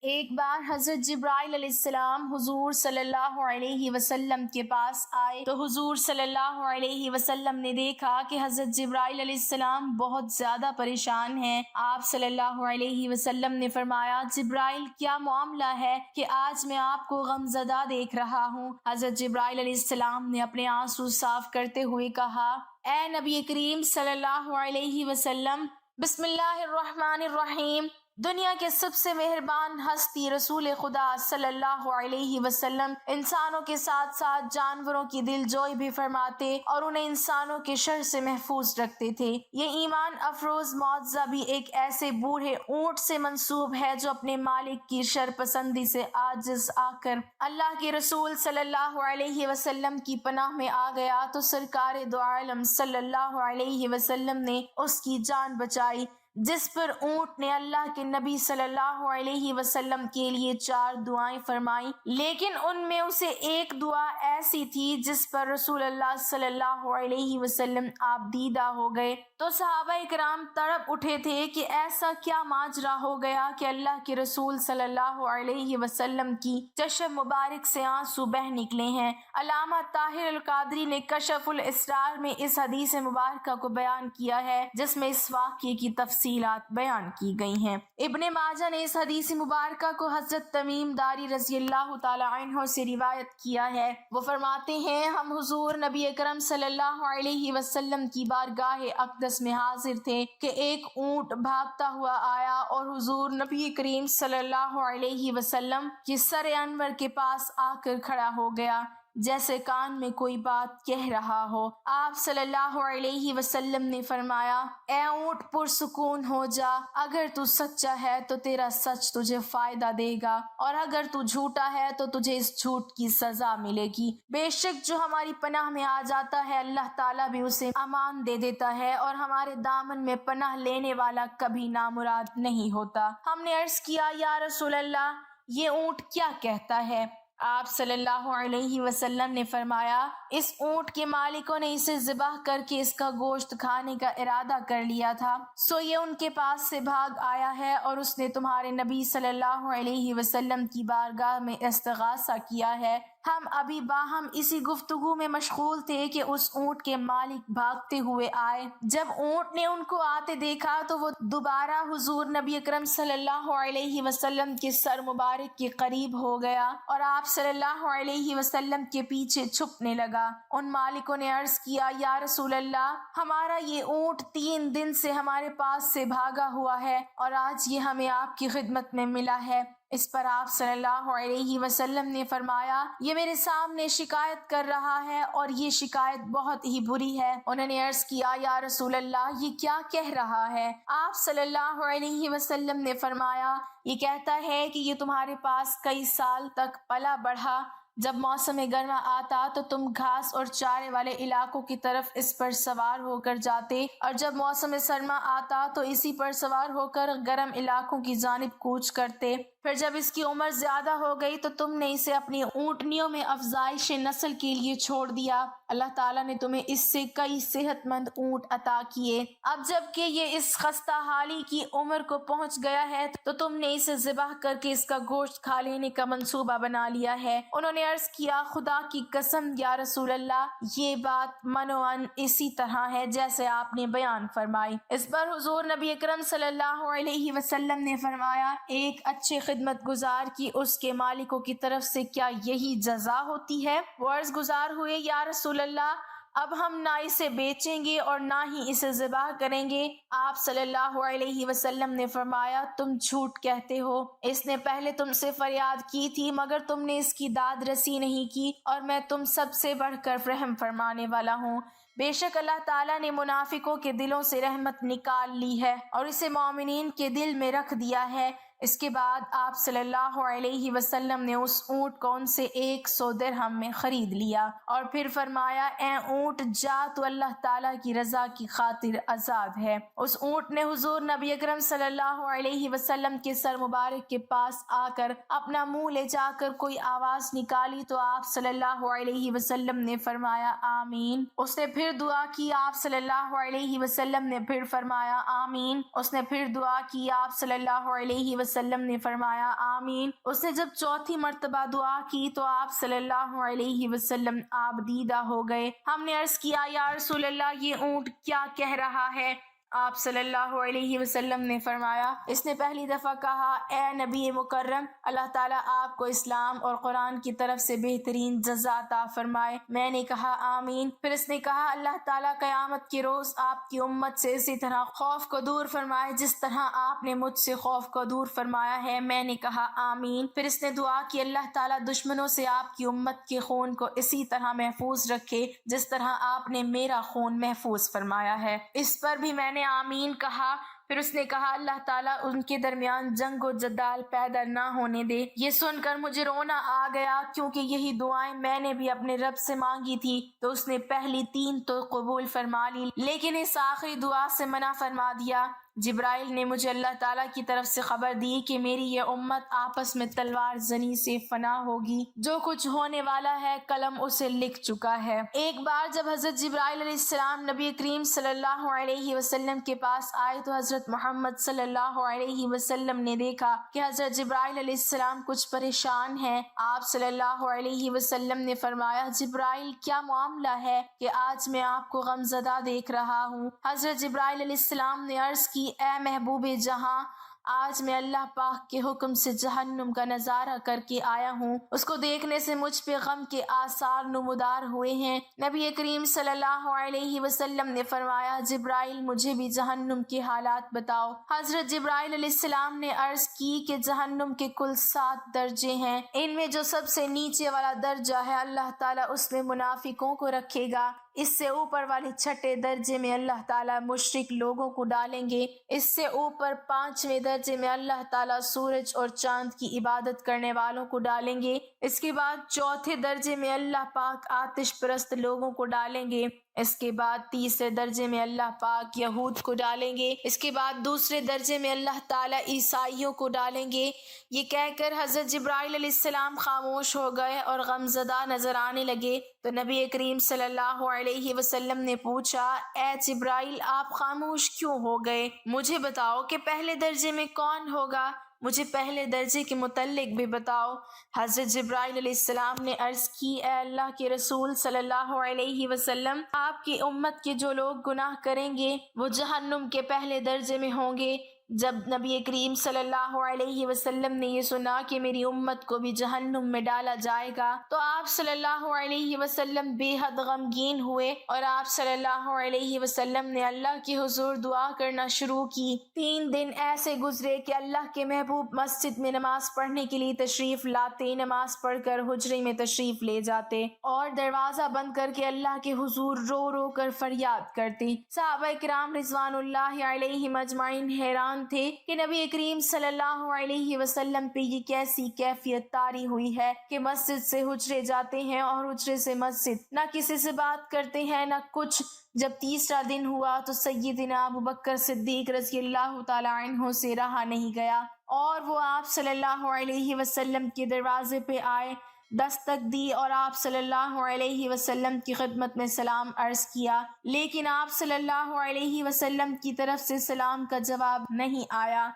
ایک بار حضرت جبرائیل علیہ السلام حضور صلی اللہ علیہ وسلم کے پاس آئے تو حضور صلی اللہ علیہ وسلم نے دیکھا کہ حضرت جبرائیل علیہ السلام بہت زیادہ پریشان ہیں۔ آپ صلی اللہ علیہ وسلم نے فرمایا، جبرائیل کیا معاملہ ہے کہ آج میں آپ کو غمزدہ دیکھ رہا ہوں؟ حضرت جبرائیل علیہ السلام نے اپنے آنسو صاف کرتے ہوئے کہا، اے نبی کریم صلی اللہ علیہ وسلم، بسم اللہ الرحمن الرحیم، دنیا کے سب سے مہربان ہستی رسول خدا صلی اللہ علیہ وسلم انسانوں کے ساتھ ساتھ جانوروں کی دل جوئی بھی فرماتے اور انہیں انسانوں کے شر سے محفوظ رکھتے تھے۔ یہ ایمان افروز معجزہ بھی ایک ایسے بوڑھے اونٹ سے منسوب ہے جو اپنے مالک کی شر پسندی سے عاجز آ کر اللہ کے رسول صلی اللہ علیہ وسلم کی پناہ میں آ گیا تو سرکار دو عالم صلی اللہ علیہ وسلم نے اس کی جان بچائی، جس پر اونٹ نے اللہ کے نبی صلی اللہ علیہ وسلم کے لیے 4 دعائیں فرمائیں، لیکن ان میں اسے ایک دعا ایسی تھی جس پر رسول اللہ صلی اللہ علیہ وسلم آپ دیدہ ہو گئے تو صحابہ کرام تڑپ اٹھے تھے کہ ایسا کیا ماجرا ہو گیا کہ اللہ کے رسول صلی اللہ علیہ وسلم کی چشم مبارک سے آنسو بہہ نکلے ہیں۔ علامہ طاہر القادری نے کشف الاسرار میں اس حدیث مبارکہ کو بیان کیا ہے جس میں اس واقعے کی تفصیلات بیان کی گئی ہیں۔ ابن ماجہ نے اس حدیث مبارکہ کو حضرت تمیم داری رضی اللہ تعالی عنہ سے روایت کیا ہے۔ وہ فرماتے ہیں، ہم حضور نبی اکرم صلی اللہ علیہ وسلم کی بارگاہ اقدس میں حاضر تھے کہ ایک اونٹ بھاگتا ہوا آیا اور حضور نبی کریم صلی اللہ علیہ وسلم کے سر انور کے پاس آ کر کھڑا ہو گیا جیسے کان میں کوئی بات کہہ رہا ہو۔ آپ صلی اللہ علیہ وسلم نے فرمایا، اے اونٹ پرسکون ہو جا، اگر تو سچا ہے تو تیرا سچ تجھے فائدہ دے گا اور اگر تو جھوٹا ہے تو تجھے اس جھوٹ کی سزا ملے گی۔ بے شک جو ہماری پناہ میں آ جاتا ہے اللہ تعالیٰ بھی اسے امان دے دیتا ہے اور ہمارے دامن میں پناہ لینے والا کبھی نامراد نہیں ہوتا۔ ہم نے عرض کیا، یا رسول اللہ، یہ اونٹ کیا کہتا ہے؟ آپ صلی اللہ علیہ وسلم نے فرمایا، اس اونٹ کے مالکوں نے اسے ذبح کر کے اس کا گوشت کھانے کا ارادہ کر لیا تھا، سو یہ ان کے پاس سے بھاگ آیا ہے اور اس نے تمہارے نبی صلی اللہ علیہ وسلم کی بارگاہ میں استغاثہ کیا ہے۔ ہم ابھی باہم اسی گفتگو میں مشغول تھے کہ اس اونٹ کے مالک بھاگتے ہوئے آئے۔ جب اونٹ نے ان کو آتے دیکھا تو وہ دوبارہ حضور نبی اکرم صلی اللہ علیہ وسلم کے سر مبارک کے قریب ہو گیا اور آپ صلی اللہ علیہ وسلم کے پیچھے چھپنے لگا۔ ان مالکوں نے عرض کیا، یا رسول اللہ، ہمارا یہ اونٹ 3 دن سے ہمارے پاس سے بھاگا ہوا ہے اور آج یہ ہمیں آپ کی خدمت میں ملا ہے۔ اس پر آپ صلی اللہ علیہ وسلم نے فرمایا، یہ میرے سامنے شکایت کر رہا ہے اور یہ شکایت بہت ہی بری ہے۔ انہوں نے عرض کیا، یا رسول اللہ، یہ کیا کہہ رہا ہے؟ آپ صلی اللہ علیہ وسلم نے فرمایا، یہ کہتا ہے کہ یہ تمہارے پاس کئی سال تک پلا بڑھا، جب موسم گرما آتا تو تم گھاس اور چارے والے علاقوں کی طرف اس پر سوار ہو کر جاتے اور جب موسم سرما آتا تو اسی پر سوار ہو کر گرم علاقوں کی جانب کوچ کرتے۔ پھر جب اس کی عمر زیادہ ہو گئی تو تم نے اسے اپنی اونٹنیوں میں افزائش نسل کے لیے چھوڑ دیا۔ اللہ تعالیٰ نے تمہیں اس سے کئی صحت مند اونٹ عطا کیے۔ اب جب کہ یہ اس خستہ حالی کی عمر کو پہنچ گیا ہے تو تم نے اسے ذبح کر کے اس کا گوشت کھا لینے کا منصوبہ بنا لیا ہے۔ انہوں نے عرض کیا، خدا کی قسم یا رسول اللہ، یہ بات منوعن اسی طرح ہے جیسے آپ نے بیان فرمائی۔ اس پر حضور نبی اکرم صلی اللہ علیہ وسلم نے فرمایا، ایک اچھے خدمت گزار کی اس کے مالکوں کی طرف سے کیا یہی جزا ہوتی ہے؟ وہ عرض گزار ہوئے، یا رسول اللہ، اب ہم نہ اسے بیچیں گے اور نہ ہی اسے ذبح کریں گے۔ آپ صلی اللہ علیہ وسلم نے فرمایا، تم جھوٹ کہتے ہو، اس نے پہلے تم سے فریاد کی تھی مگر تم نے اس کی داد رسی نہیں کی اور میں تم سب سے بڑھ کر رحم فرمانے والا ہوں۔ بے شک اللہ تعالیٰ نے منافقوں کے دلوں سے رحمت نکال لی ہے اور اسے مومنین کے دل میں رکھ دیا ہے۔ اس کے بعد آپ صلی اللہ علیہ وسلم نے اس اونٹ کو ان سے 100 درہم میں خرید لیا اور پھر فرمایا، اے اونٹ جا، تو اللہ تعالیٰ کی رضا کی خاطر آزاد ہے۔ اس اونٹ نے حضور نبی اکرم صلی اللہ علیہ وسلم کے سر مبارک کے پاس آ کر اپنا منہ لے جا کر کوئی آواز نکالی تو آپ صلی اللہ علیہ وسلم نے فرمایا، آمین۔ اس نے پھر دعا کی، آپ صلی اللہ علیہ وسلم نے پھر فرمایا، آمین۔ اس نے پھر دعا کی، آپ صلی اللہ علیہ وسلم نے فرمایا آمین۔ اس نے جب چوتھی مرتبہ دعا کی تو آپ صلی اللہ علیہ وسلم آپ دیدہ ہو گئے۔ ہم نے عرض کیا یا رسول اللہ یہ اونٹ کیا کہہ رہا ہے؟ آپ صلی اللہ علیہ وسلم نے فرمایا اس نے پہلی دفعہ کہا اے نبی مکرم، اللہ تعالیٰ آپ کو اسلام اور قرآن کی طرف سے بہترین جزا عطا فرمائے۔ میں نے کہا آمین۔ پھر اس نے کہا اللہ تعالیٰ قیامت کے روز آپ کی امت سے اسی طرح خوف کو دور فرمائے جس طرح آپ نے مجھ سے خوف کو دور فرمایا ہے۔ میں نے کہا آمین۔ پھر اس نے دعا کی اللہ تعالیٰ دشمنوں سے آپ کی امت کے خون کو اسی طرح محفوظ رکھے جس طرح آپ نے میرا خون محفوظ فرمایا ہے۔ اس پر بھی میں نے آمین کہا۔ پھر اس نے کہا اللہ تعالیٰ ان کے درمیان جنگ و جدال پیدا نہ ہونے دے۔ یہ سن کر مجھے رونا آ گیا کیونکہ یہی دعائیں میں نے بھی اپنے رب سے مانگی تھی، تو اس نے پہلی 3 تو قبول فرما لی لیکن اس آخری دعا سے منع فرما دیا۔ جبرائیل نے مجھے اللہ تعالیٰ کی طرف سے خبر دی کہ میری یہ امت آپس میں تلوار زنی سے فنا ہوگی، جو کچھ ہونے والا ہے قلم اسے لکھ چکا ہے۔ ایک بار جب حضرت جبرائیل علیہ السلام نبی کریم صلی اللہ علیہ وسلم کے پاس آئے تو حضرت محمد صلی اللہ علیہ وسلم نے دیکھا کہ حضرت جبرائیل علیہ السلام کچھ پریشان ہیں۔ آپ صلی اللہ علیہ وسلم نے فرمایا جبرائیل کیا معاملہ ہے کہ آج میں آپ کو غمزدہ دیکھ رہا ہوں؟ حضرت جبرائیل علیہ السلام نے عرض کی اے محبوب جہاں، آج میں اللہ پاک کے حکم سے جہنم کا نظارہ کر کے آیا ہوں، اس کو دیکھنے سے مجھ پہ غم کے آثار نمودار ہوئے ہیں۔ نبی کریم صلی اللہ علیہ وسلم نے فرمایا جبرائیل مجھے بھی جہنم کے حالات بتاؤ۔ حضرت جبرائیل علیہ السلام نے عرض کی کہ جہنم کے کل 7 درجے ہیں، ان میں جو سب سے نیچے والا درجہ ہے اللہ تعالیٰ اس میں منافقوں کو رکھے گا، اس سے اوپر والے 6 درجے میں اللہ تعالیٰ مشرک لوگوں کو ڈالیں گے، اس سے اوپر 5ویں درجے میں اللہ تعالیٰ سورج اور چاند کی عبادت کرنے والوں کو ڈالیں گے، اس کے بعد 4تھے درجے میں اللہ پاک آتش پرست لوگوں کو ڈالیں گے، اس کے بعد 3رے درجے میں اللہ پاک یہود کو ڈالیں گے، اس کے بعد 2 درجے میں اللہ تعالیٰ عیسائیوں کو ڈالیں گے۔ یہ کہہ کر حضرت جبرائیل علیہ السلام خاموش ہو گئے اور غمزدہ نظر آنے لگے، تو نبی کریم صلی اللہ علیہ وسلم نے پوچھا اے جبرائیل آپ خاموش کیوں ہو گئے؟ مجھے بتاؤ کہ پہلے درجے میں کون ہوگا، مجھے پہلے درجے کے متعلق بھی بتاؤ۔ حضرت جبرائیل علیہ السلام نے عرض کی اے اللہ کے رسول صلی اللہ علیہ وسلم، آپ کی امت کے جو لوگ گناہ کریں گے وہ جہنم کے پہلے درجے میں ہوں گے۔ جب نبی کریم صلی اللہ علیہ وسلم نے یہ سنا کہ میری امت کو بھی جہنم میں ڈالا جائے گا تو آپ صلی اللہ علیہ وسلم بے حد غمگین ہوئے اور آپ صلی اللہ علیہ وسلم نے اللہ کے حضور دعا کرنا شروع کی۔ 3 دن ایسے گزرے کہ اللہ کے محبوب مسجد میں نماز پڑھنے کے لیے تشریف لاتے، نماز پڑھ کر حجرے میں تشریف لے جاتے اور دروازہ بند کر کے اللہ کے حضور رو رو کر فریاد کرتے۔ صحابہ کرام رضوان اللہ علیہم اجمعین حیران تھے کہ نبی کریم صلی اللہ علیہ وسلم پہ یہ کیسی کیفیت طاری ہوئی ہے کہ مسجد سے حجرے جاتے ہیں اور حجرے سے مسجد، نہ کسی سے بات کرتے ہیں نہ کچھ۔ جب 3را دن ہوا تو سیدنا ابوبکر صدیق رضی اللہ تعالی عنہ سے رہا نہیں گیا اور وہ آپ صلی اللہ علیہ وسلم کے دروازے پہ آئے، دستک دی اور آپ صلی اللہ علیہ وسلم کی خدمت میں سلام عرض کیا، لیکن آپ صلی اللہ علیہ وسلم کی طرف سے سلام کا جواب نہیں آیا۔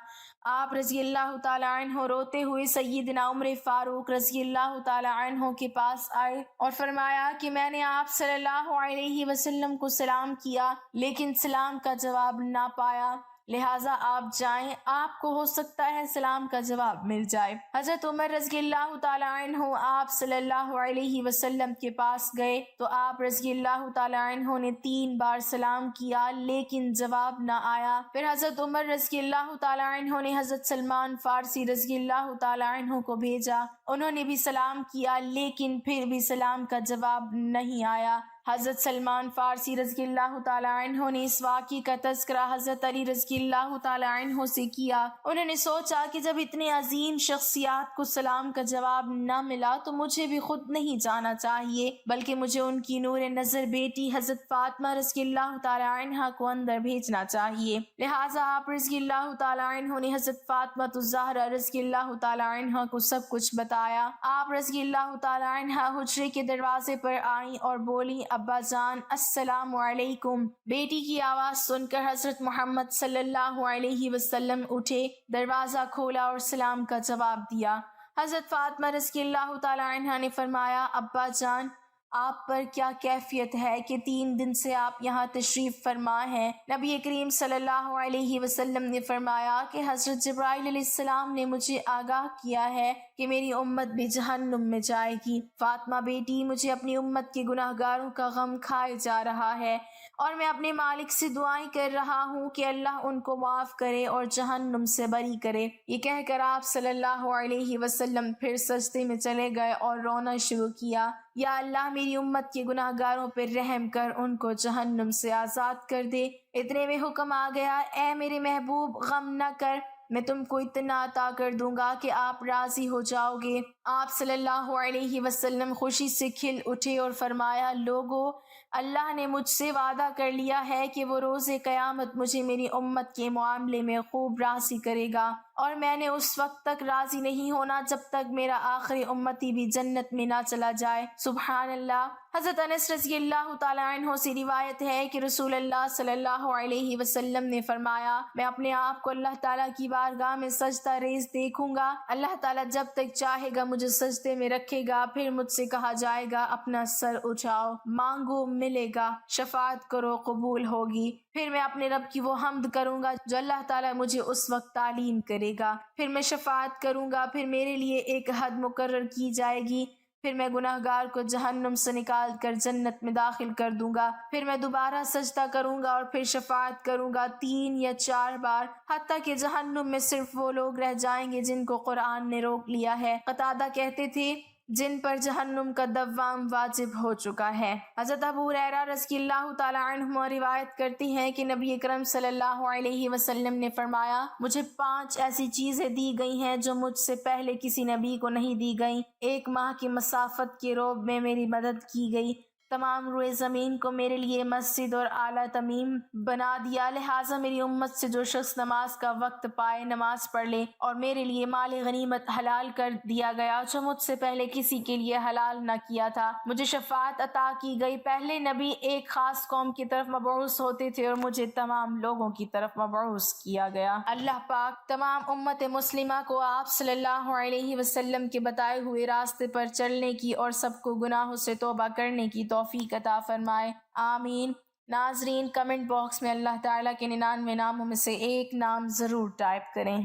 آپ رضی اللہ تعالی عنہ روتے ہوئے سیدنا عمر فاروق رضی اللہ تعالی عنہ کے پاس آئے اور فرمایا کہ میں نے آپ صلی اللہ علیہ وسلم کو سلام کیا لیکن سلام کا جواب نہ پایا، لہٰذا آپ جائیں، آپ کو ہو سکتا ہے سلام کا جواب مل جائے۔ حضرت عمر رضی اللہ تعالی عنہ آپ صلی اللہ علیہ وسلم کے پاس گئے تو آپ رضی اللہ تعالی عنہ نے 3 بار سلام کیا لیکن جواب نہ آیا۔ پھر حضرت عمر رضی اللہ تعالی عنہ نے حضرت سلمان فارسی رضی اللہ تعالی عنہ کو بھیجا، انہوں نے بھی سلام کیا لیکن پھر بھی سلام کا جواب نہیں آیا۔ حضرت سلمان فارسی رضی اللہ تعالی عنہ نے اس واقعے کا تذکرہ حضرت علی رضی اللہ تعالی عنہ سے کیا۔ انہوں نے سوچا کہ جب اتنے عظیم شخصیات کو سلام کا جواب نہ ملا تو مجھے بھی خود نہیں جانا چاہیے بلکہ مجھے ان کی نور نظر بیٹی حضرت فاطمہ رضی اللہ تعالی عنہ کو اندر بھیجنا چاہیے۔ لہٰذا آپ رضی اللہ تعالی عنہ نے حضرت فاطمہ الزہرا رضی اللہ تعالی عنہ کو سب کچھ بتایا۔ آپ رضی اللہ تعالی عنہ حجرے کے دروازے پر آئیں اور بولی ابا جان السلام علیکم۔ بیٹی کی آواز سن کر حضرت محمد صلی اللہ علیہ وسلم اٹھے، دروازہ کھولا اور سلام کا جواب دیا۔ حضرت فاطمہ رضی اللہ تعالی عنہا نے فرمایا، ابا جان آپ پر کیا کیفیت ہے کہ 3 دن سے آپ یہاں تشریف فرما ہیں؟ نبی کریم صلی اللہ علیہ وسلم نے فرمایا کہ حضرت جبرائیل علیہ السلام نے مجھے آگاہ کیا ہے کہ میری امت بھی جہنم میں جائے گی۔ فاطمہ بیٹی، مجھے اپنی امت کے گناہ گاروں کا غم کھائے جا رہا ہے اور میں اپنے مالک سے دعائیں کر رہا ہوں کہ اللہ ان کو معاف کرے اور جہنم سے بری کرے۔ یہ کہہ کر آپ صلی اللہ علیہ وسلم پھر سجدے میں چلے گئے اور رونا شروع کیا۔ یا اللہ میری امت کے گناہ گاروں پر رحم کر ان کو جہنم سے آزاد کر دے۔ اتنے میں حکم آ گیا، اے میرے محبوب غم نہ کر، میں تم کو اتنا عطا کر دوں گا کہ آپ راضی ہو جاؤ گے۔ آپ صلی اللہ علیہ وسلم خوشی سے کھل اٹھے اور فرمایا، لوگو اللہ نے مجھ سے وعدہ کر لیا ہے کہ وہ روز قیامت مجھے میری امت کے معاملے میں خوب راضی کرے گا، اور میں نے اس وقت تک راضی نہیں ہونا جب تک میرا آخری امتی بھی جنت میں نہ چلا جائے۔ سبحان اللہ۔ حضرت انس رضی اللہ تعالی عنہ سے روایت ہے کہ رسول اللہ صلی اللہ علیہ وسلم نے فرمایا، میں اپنے آپ کو اللہ تعالیٰ کی بارگاہ میں سجدہ ریز دیکھوں گا، اللہ تعالیٰ جب تک چاہے گا مجھے سجدے میں رکھے گا، پھر مجھ سے کہا جائے گا اپنا سر اٹھاؤ، مانگو ملے گا، شفاعت کرو قبول ہوگی، پھر میں اپنے رب کی وہ حمد کروں گا جو اللہ تعالیٰ مجھے اس وقت تعلیم کرے گا، پھر میں شفاعت کروں گا، پھر میرے لیے ایک حد مقرر کی جائے گی، پھر میں گناہ گار کو جہنم سے نکال کر جنت میں داخل کر دوں گا، پھر میں دوبارہ سجدہ کروں گا اور پھر شفاعت کروں گا 3 یا 4 بار، حتیٰ کہ جہنم میں صرف وہ لوگ رہ جائیں گے جن کو قرآن نے روک لیا ہے۔ قتادہ کہتے تھے، جن پر جہنم کا دوام واجب ہو چکا ہے۔ حضرت ابو ہریرہ رضی اللہ تعالی عنہ روایت کرتی ہیں کہ نبی اکرم صلی اللہ علیہ وسلم نے فرمایا، مجھے 5 ایسی چیزیں دی گئی ہیں جو مجھ سے پہلے کسی نبی کو نہیں دی گئیں۔ 1 ماہ کی مسافت کے روب میں میری مدد کی گئی، تمام روئے زمین کو میرے لیے مسجد اور اعلیٰ تمیم بنا دیا، لہٰذا میری امت سے جو شخص نماز کا وقت پائے نماز پڑھ لے، اور میرے لیے مال غنیمت حلال کر دیا گیا جو مجھ سے پہلے کسی کے لیے حلال نہ کیا تھا۔ مجھے شفاعت عطا کی گئی، پہلے نبی ایک خاص قوم کی طرف مبعوث ہوتے تھے اور مجھے تمام لوگوں کی طرف مبعوث کیا گیا۔ اللہ پاک تمام امت مسلمہ کو آپ صلی اللہ علیہ وسلم کے بتائے ہوئے راستے پر چلنے کی اور سب کو گناہوں سے توبہ کرنے کی توفیق عطا فرمائے، آمین۔ ناظرین، کمنٹ باکس میں اللہ تعالیٰ کے 99 ناموں میں سے ایک نام ضرور ٹائپ کریں۔